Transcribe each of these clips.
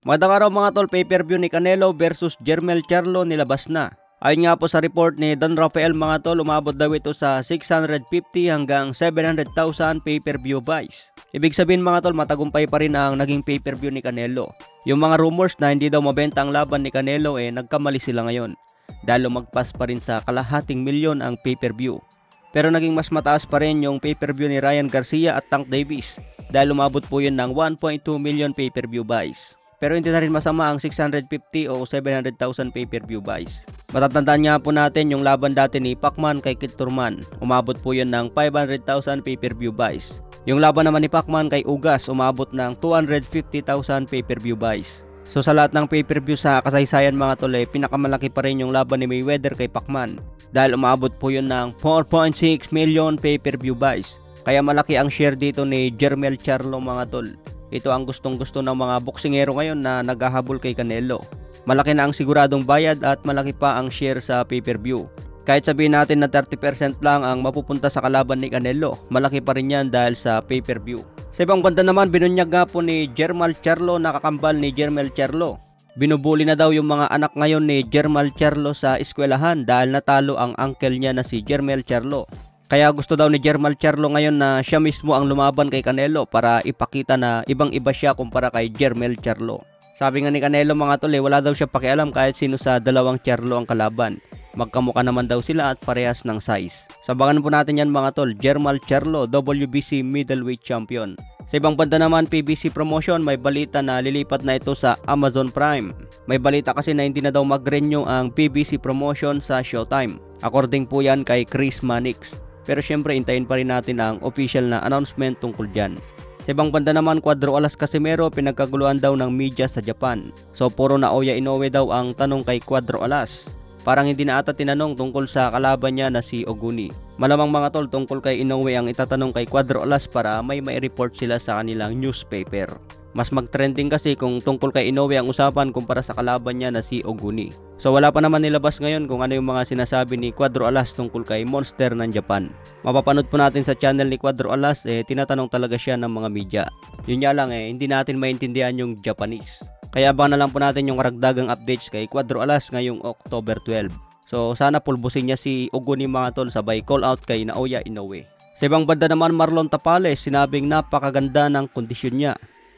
Magandang araw mga tol, pay-per-view ni Canelo versus Jermell Charlo nilabas na. Ayon nga po sa report ni Don Rafael mga tol, umabot daw ito sa 650 hanggang 700,000 pay-per-view buys. Ibig sabihin mga tol, matagumpay pa rin ang naging pay-per-view ni Canelo. Yung mga rumors na hindi daw mabenta ang laban ni Canelo nagkamali sila ngayon. Dahil lumagpas pa rin sa kalahating milyon ang pay-per-view. Pero naging mas mataas pa rin yung pay-per-view ni Ryan Garcia at Tank Davis. Dahil umabot po yun ng 1.2 million pay-per-view buys. Pero hindi na rin masama ang 650 o 700,000 pay-per-view buys. Matatandaan nga po natin yung laban dati ni Pacman kay Kit Thurman. Umabot po yun ng 500,000 pay-per-view buys. Yung laban naman ni Pacman kay Ugas umabot ng 250,000 pay-per-view buys. So sa lahat ng pay-per-view sa kasaysayan mga tol, pinakamalaki pa rin yung laban ni Mayweather kay Pacman. Dahil umabot po yun ng 4.6 million pay-per-view buys. Kaya malaki ang share dito ni Jermell Charlo mga tol. Ito ang gustong-gusto ng mga boksingero ngayon na naghahabol kay Canelo. Malaki na ang siguradong bayad at malaki pa ang share sa pay-per-view. Kahit sabihin natin na 30% lang ang mapupunta sa kalaban ni Canelo, malaki pa rin yan dahil sa pay-per-view. Sa ibang banda naman, binunyag nga po ni Jermell Charlo, nakakambal ni Jermell Charlo. Binubuli na daw yung mga anak ngayon ni Jermell Charlo sa eskwelahan dahil natalo ang uncle niya na si Jermell Charlo. Kaya gusto daw ni Jermell Charlo ngayon na siya mismo ang lumaban kay Canelo para ipakita na ibang-iba siya kumpara kay Jermell Charlo. Sabi nga ni Canelo mga tol, wala daw siya pakialam kahit sino sa dalawang Charlo ang kalaban. Magkamukha naman daw sila at parehas ng size. Sabangan po natin yan mga tol, Jermell Charlo, WBC middleweight champion. Sa ibang banda naman, PBC Promotion, may balita na lilipat na ito sa Amazon Prime. May balita kasi na hindi na daw mag-renew ang PBC Promotion sa Showtime. According po yan kay Chris Mannix. Pero syempre, hintayin pa rin natin ang official na announcement tungkol dyan. Sa ibang banda naman, Cuadro Alas Casimero, pinagkaguluhan daw ng media sa Japan. So puro Naoya Inoue daw ang tanong kay Cuadro Alas. Parang hindi na ata tinanong tungkol sa kalaban niya na si Oguni. Malamang mga tol, tungkol kay Inoue ang itatanong kay Cuadro Alas para may report sila sa kanilang newspaper. Mas mag-trending kasi kung tungkol kay Inoue ang usapan kumpara sa kalaban niya na si Oguni. So wala pa naman nilabas ngayon kung ano yung mga sinasabi ni Cuadro Alas tungkol kay Monster ng Japan. Mapapanood po natin sa channel ni Cuadro Alas, tinatanong talaga siya ng mga media. Yun nga lang hindi natin maintindihan yung Japanese. Kaya abangan na lang po natin yung karagdagang updates kay Cuadro Alas ngayong October 12. So sana pulbusin niya si Oguni mga tol sabay call out kay Naoya Inoue. Sa ibang banda naman, Marlon Tapales sinabing napakaganda ng kondisyon niya.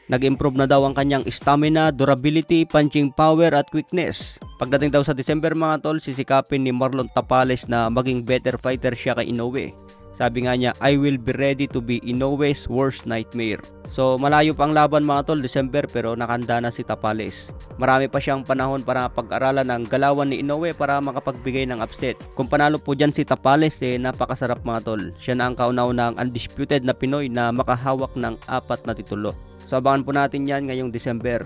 Nag-improve na daw ang kanyang stamina, durability, punching power at quickness. Pagdating daw sa December mga tol, sisikapin ni Marlon Tapales na maging better fighter siya kay Inoue. Sabi nga niya, I will be ready to be Inoue's worst nightmare. So malayo pa ang laban mga tol, December, pero nakanda na si Tapales. Marami pa siyang panahon para pag-aralan ang galawan ni Inoue para makapagbigay ng upset. Kung panalo po dyan si Tapales, napakasarap mga tol. Siya na ang kauna-unahang undisputed na Pinoy na makahawak ng 4 na titulo. So abangan po natin yan ngayong December.